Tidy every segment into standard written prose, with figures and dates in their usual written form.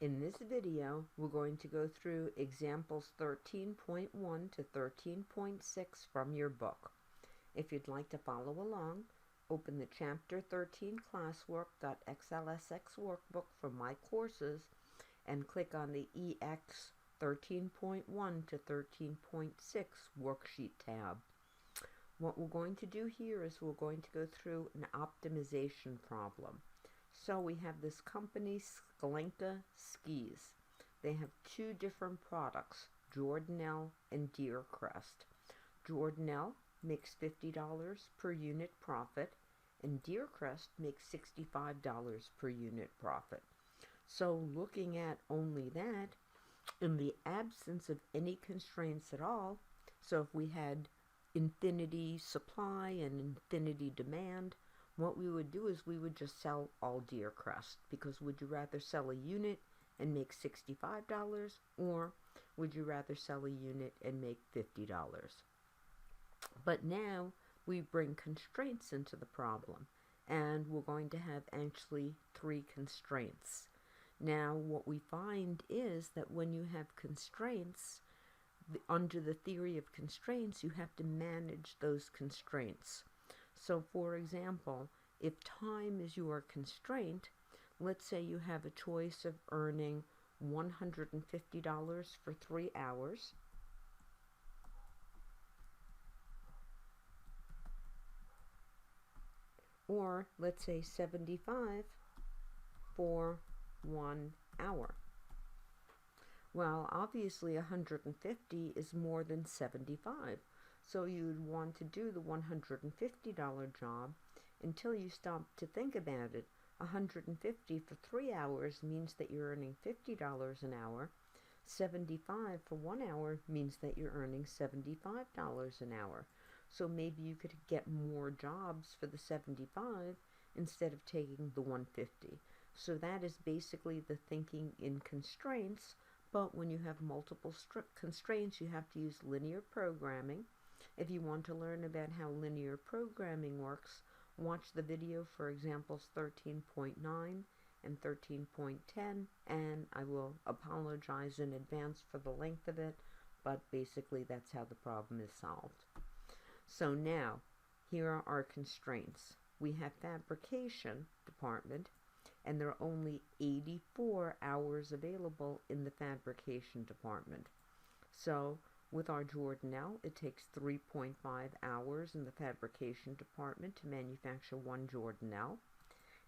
In this video, we're going to go through examples 13.1 to 13.6 from your book. If you'd like to follow along, open the Chapter 13 Classwork.xlsx workbook from my courses and click on the EX 13.1 to 13.6 worksheet tab. What we're going to do here is we're going to go through an optimization problem. So we have this company, Sklenka Skis. They have two different products, Jordanelle and Deercrest. Jordanelle makes $50 per unit profit, and Deercrest makes $65 per unit profit. So looking at only that, in the absence of any constraints at all, so if we had infinity supply and infinity demand, what we would do is we would just sell all Deercrest, because would you rather sell a unit and make $65, or would you rather sell a unit and make $50? But now we bring constraints into the problem, and we're going to have actually three constraints. Now what we find is that when you have constraints, under the theory of constraints, you have to manage those constraints. So for example, if time is your constraint, let's say you have a choice of earning $150 for 3 hours, or let's say 75 for 1 hour. Well, obviously 150 is more than 75. So you'd want to do the $150 job until you stop to think about it. 150 for 3 hours means that you're earning $50 an hour. 75 for 1 hour means that you're earning $75 an hour. So maybe you could get more jobs for the 75 instead of taking the 150. So that is basically the thinking in constraints, but when you have multiple constraints, you have to use linear programming. If you want to learn about how linear programming works, watch the video for examples 13.9 and 13.10, and I will apologize in advance for the length of it, but basically that's how the problem is solved. So now, here are our constraints. We have fabrication department, and there are only 84 hours available in the fabrication department. So with our Jordanelle, it takes 3.5 hours in the fabrication department to manufacture one Jordanelle,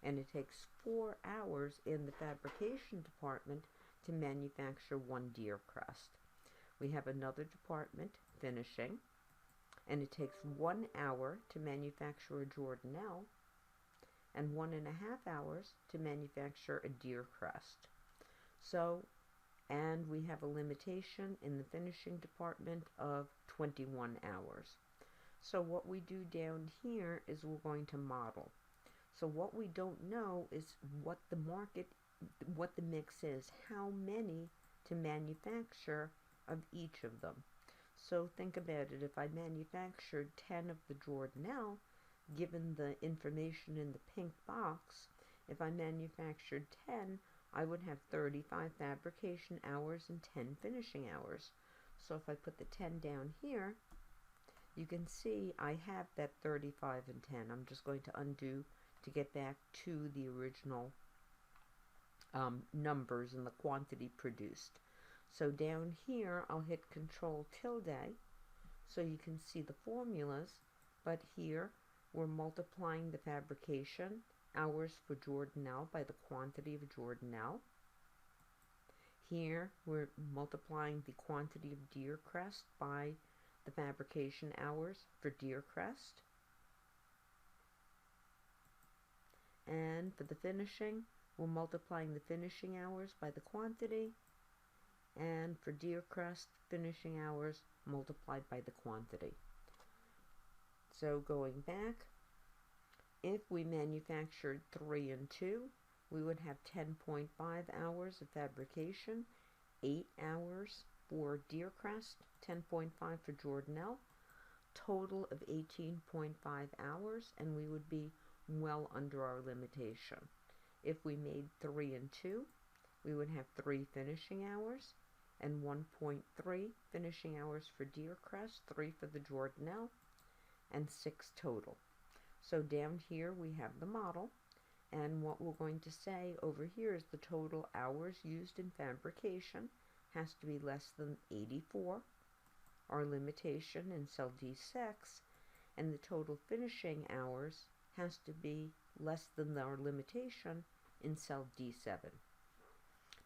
and it takes 4 hours in the fabrication department to manufacture one Deercrest. We have another department, finishing, and it takes 1 hour to manufacture a Jordanelle, and 1.5 hours to manufacture a Deercrest. So, and we have a limitation in the finishing department of 21 hours. So what we do down here is we're going to model. So what we don't know is what the mix is, how many to manufacture of each of them. So think about it, if I manufactured 10 of the Jordanelle, given the information in the pink box, if I manufactured 10, I would have 35 fabrication hours and 10 finishing hours. So if I put the 10 down here, you can see I have that 35 and 10. I'm just going to undo to get back to the original numbers and the quantity produced. So down here, I'll hit Control tilde so you can see the formulas, but here we're multiplying the fabrication hours for Jordanelle by the quantity of Jordanelle. Here we're multiplying the quantity of Deercrest by the fabrication hours for Deercrest. And for the finishing, we're multiplying the finishing hours by the quantity, and for Deercrest, finishing hours multiplied by the quantity. So going back, if we manufactured 3 and 2, we would have 10.5 hours of fabrication, 8 hours for Deercrest, 10.5 for Jordanelle, total of 18.5 hours, and we would be well under our limitation. If we made 3 and 2, we would have 3 finishing hours and 1.3 finishing hours for Deer Crest, 3 for the Jordanelle, and 6 total. So down here we have the model, and what we're going to say over here is the total hours used in fabrication has to be less than 84, our limitation in cell D6, and the total finishing hours has to be less than our limitation in cell D7.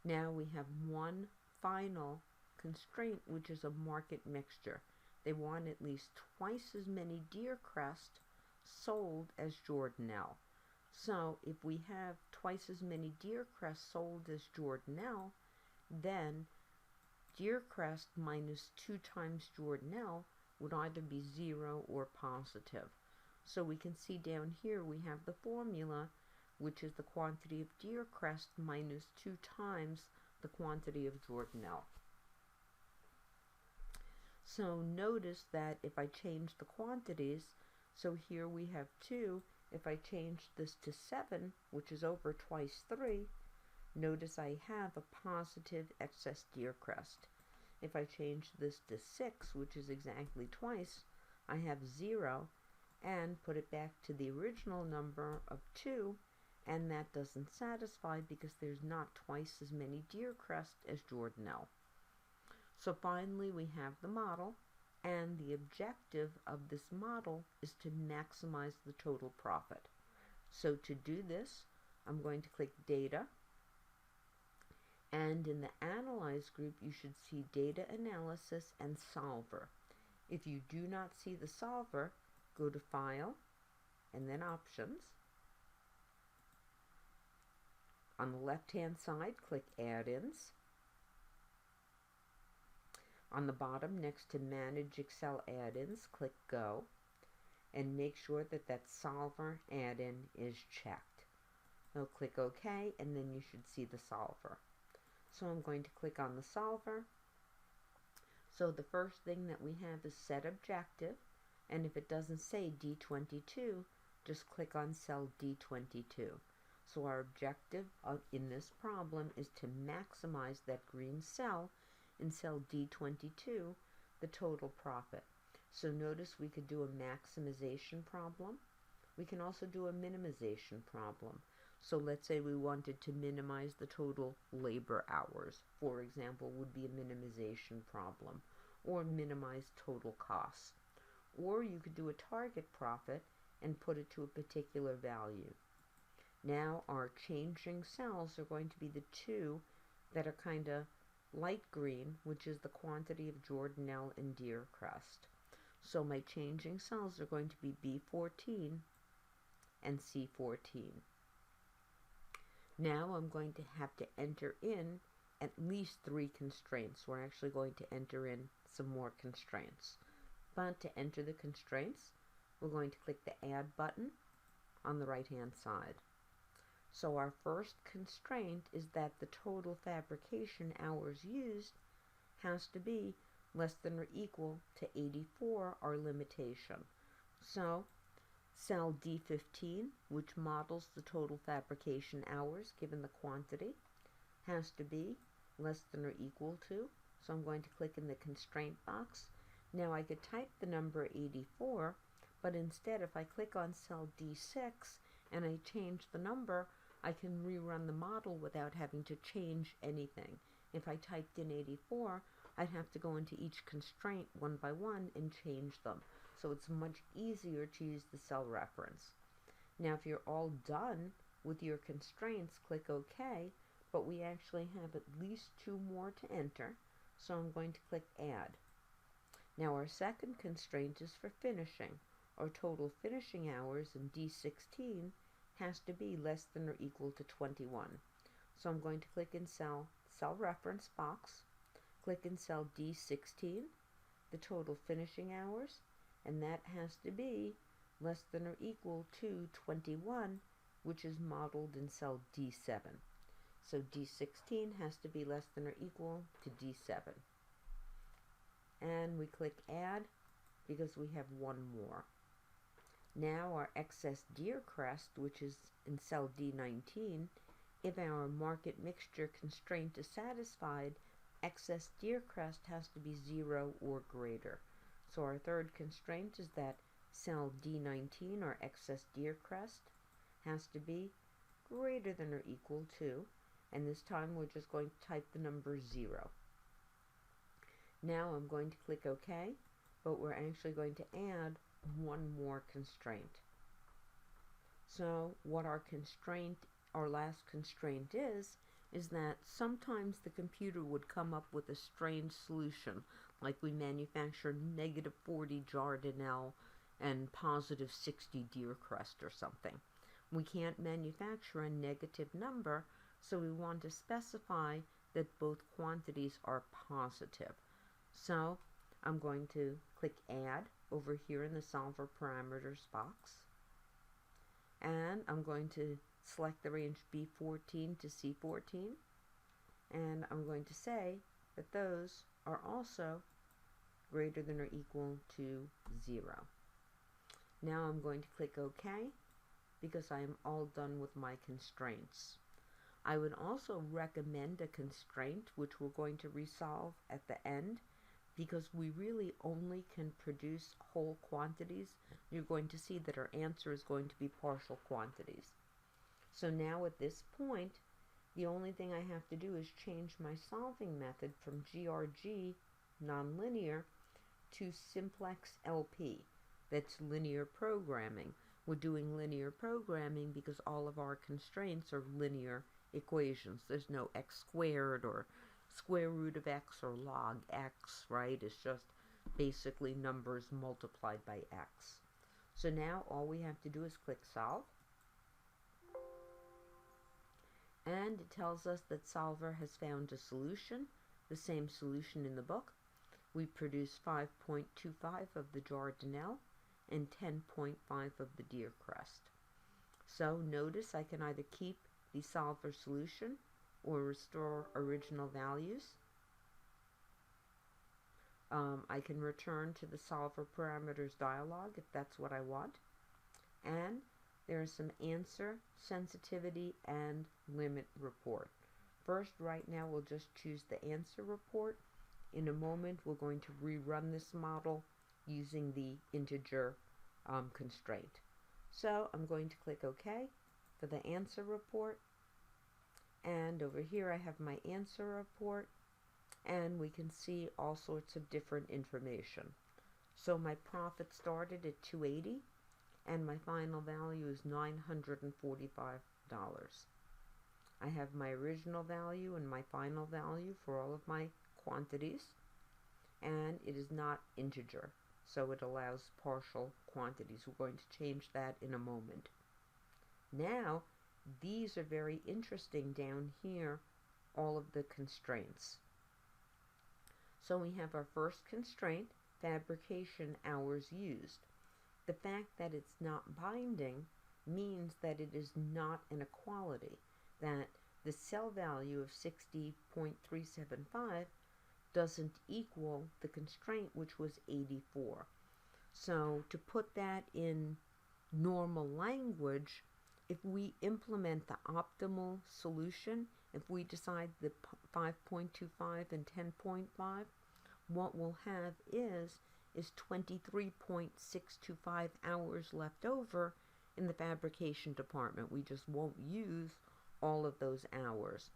Now we have one final constraint, which is a market mixture. They want at least twice as many Deer Crest sold as Jordanelle. So if we have twice as many Deer Crest sold as Jordanelle, then Deer Crest minus 2 times Jordanelle would either be 0 or positive. So we can see down here we have the formula, which is the quantity of Deer Crest minus 2 times the quantity of Jordanelle. So notice that if I change the quantities, so here we have 2, if I change this to 7, which is over twice 3, notice I have a positive excess Deer Crest. If I change this to 6, which is exactly twice, I have 0, and put it back to the original number of 2, and that doesn't satisfy because there's not twice as many Deer Crest as Jordanelle. So finally we have the model, and the objective of this model is to maximize the total profit. So to do this, I'm going to click Data, and in the Analyze group you should see Data Analysis and Solver. If you do not see the solver, go to File, and then Options. On the left-hand side, click Add-ins. On the bottom, next to Manage Excel Add-ins, click Go, and make sure that that Solver add-in is checked. Now click OK, and then you should see the solver. So I'm going to click on the solver. So the first thing that we have is Set Objective, and if it doesn't say D22, just click on cell D22. So our objective in this problem is to maximize that green cell in cell D22, the total profit. So notice we could do a maximization problem. We can also do a minimization problem. So let's say we wanted to minimize the total labor hours, for example, would be a minimization problem, or minimize total costs. Or you could do a target profit and put it to a particular value. Now our changing cells are going to be the 2 that are kind of light green, which is the quantity of Jordanelle and Deer Crest. So my changing cells are going to be B14 and C14. Now I'm going to have to enter in at least 3 constraints. We're actually going to enter in some more constraints. But to enter the constraints, we're going to click the Add button on the right-hand side. So our first constraint is that the total fabrication hours used has to be less than or equal to 84, our limitation. So cell D15, which models the total fabrication hours given the quantity, has to be less than or equal to. So I'm going to click in the constraint box. Now I could type the number 84, but instead if I click on cell D6 and I change the number, I can rerun the model without having to change anything. If I typed in 84, I'd have to go into each constraint one by one and change them. So it's much easier to use the cell reference. Now if you're all done with your constraints, click OK, but we actually have at least 2 more to enter, so I'm going to click Add. Now our second constraint is for finishing. Our total finishing hours in D16 has to be less than or equal to 21. So I'm going to click in cell reference box, click in cell D16, the total finishing hours, and that has to be less than or equal to 21, which is modeled in cell D7. So D16 has to be less than or equal to D7. And we click Add because we have 1 more. Now our excess Deer Crest, which is in cell D19, If our market mixture constraint is satisfied, excess deer crest has to be 0 or greater. So our third constraint is that cell D19, or excess deer crest, has to be greater than or equal to, and this time we're just going to type the number 0. Now I'm going to click OK, but we're actually going to add one more constraint. So what our last constraint is that sometimes the computer would come up with a strange solution, like we manufacture negative 40 Jardinelle and positive 60 deer crest or something. We can't manufacture a negative number, so we want to specify that both quantities are positive. So I'm going to click Add over here in the Solver Parameters box, and I'm going to select the range B14 to C14, and I'm going to say that those are also greater than or equal to 0. Now I'm going to click OK, because I am all done with my constraints. I would also recommend a constraint which we're going to resolve at the end, because we really only can produce whole quantities. You're going to see that our answer is going to be partial quantities. So now at this point, the only thing I have to do is change my solving method from GRG, nonlinear, to simplex LP. That's linear programming. We're doing linear programming because all of our constraints are linear equations. There's no x squared or square root of x or log x, right? It's just basically numbers multiplied by x. So now all we have to do is click Solve. And it tells us that Solver has found a solution, the same solution in the book. We produce 5.25 of the Jardinelle and 10.5 of the deer crest. So notice I can either keep the Solver solution or restore original values. I can return to the Solver Parameters dialog if that's what I want. And there is some answer, sensitivity, and limit report. First, right now, we'll just choose the answer report. In a moment, we're going to rerun this model using the integer constraint. So I'm going to click OK for the answer report. And over here, I have my answer report. And we can see all sorts of different information. So my profit started at $280. And my final value is $945. I have my original value and my final value for all of my quantities, and it is not integer, so it allows partial quantities. We're going to change that in a moment. Now, these are very interesting down here, all of the constraints. So we have our first constraint, fabrication hours used. The fact that it's not binding means that it is not an equality, that the cell value of 60.375 doesn't equal the constraint, which was 84. So to put that in normal language, if we implement the optimal solution, if we decide the 5.25 and 10.5, what we'll have is 23.625 hours left over in the fabrication department. We just won't use all of those hours.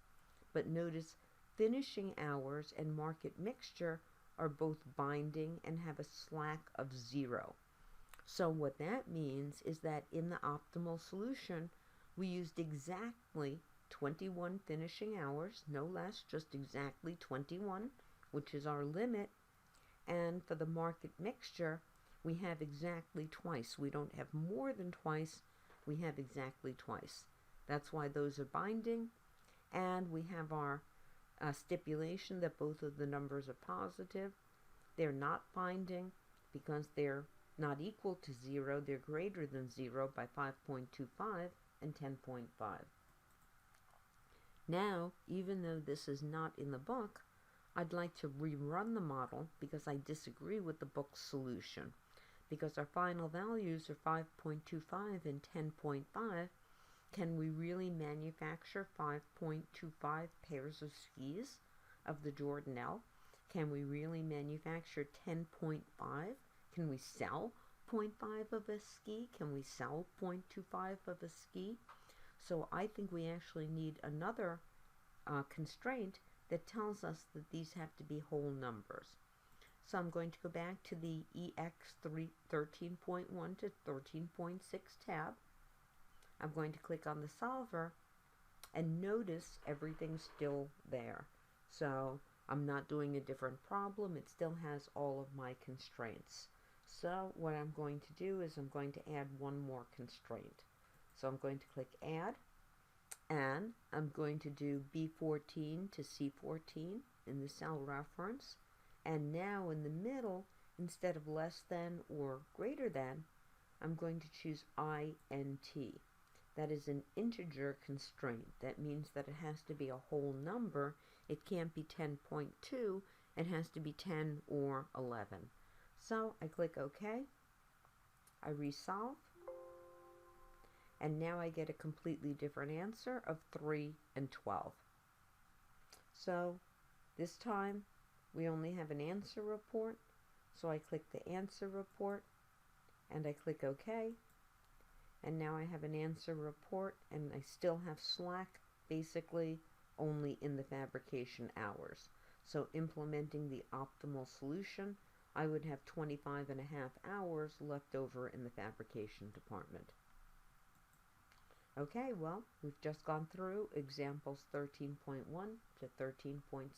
But notice finishing hours and market mixture are both binding and have a slack of 0. So what that means is that in the optimal solution, we used exactly 21 finishing hours, no less, just exactly 21, which is our limit. And for the market mixture, we have exactly twice. We don't have more than twice, we have exactly twice. That's why those are binding. And we have our stipulation that both of the numbers are positive. They're not binding because they're not equal to 0. They're greater than 0 by 5.25 and 10.5. Now, even though this is not in the book, I'd like to rerun the model because I disagree with the book's solution. Because our final values are 5.25 and 10.5, Can we really manufacture 5.25 pairs of skis of the Jordan L? Can we really manufacture 10.5? Can we sell 0.5 of a ski? Can we sell 0.25 of a ski? So I think we actually need another constraint that tells us that these have to be whole numbers. So I'm going to go back to the EX 13.1 to 13.6 tab. I'm going to click on the solver and notice everything's still there. So I'm not doing a different problem. It still has all of my constraints. So what I'm going to do is I'm going to add one more constraint. So I'm going to click Add, and I'm going to do B14 to C14 in the cell reference. And now in the middle, instead of less than or greater than, I'm going to choose INT. That is an integer constraint. That means that it has to be a whole number. It can't be 10.2. It has to be 10 or 11. So I click OK. I resolve. And now I get a completely different answer of 3 and 12. So this time we only have an answer report. So I click the answer report and I click OK. And now I have an answer report, and I still have slack basically only in the fabrication hours. So implementing the optimal solution, I would have 25.5 hours left over in the fabrication department. Okay, well, we've just gone through examples 13.1 to 13.6.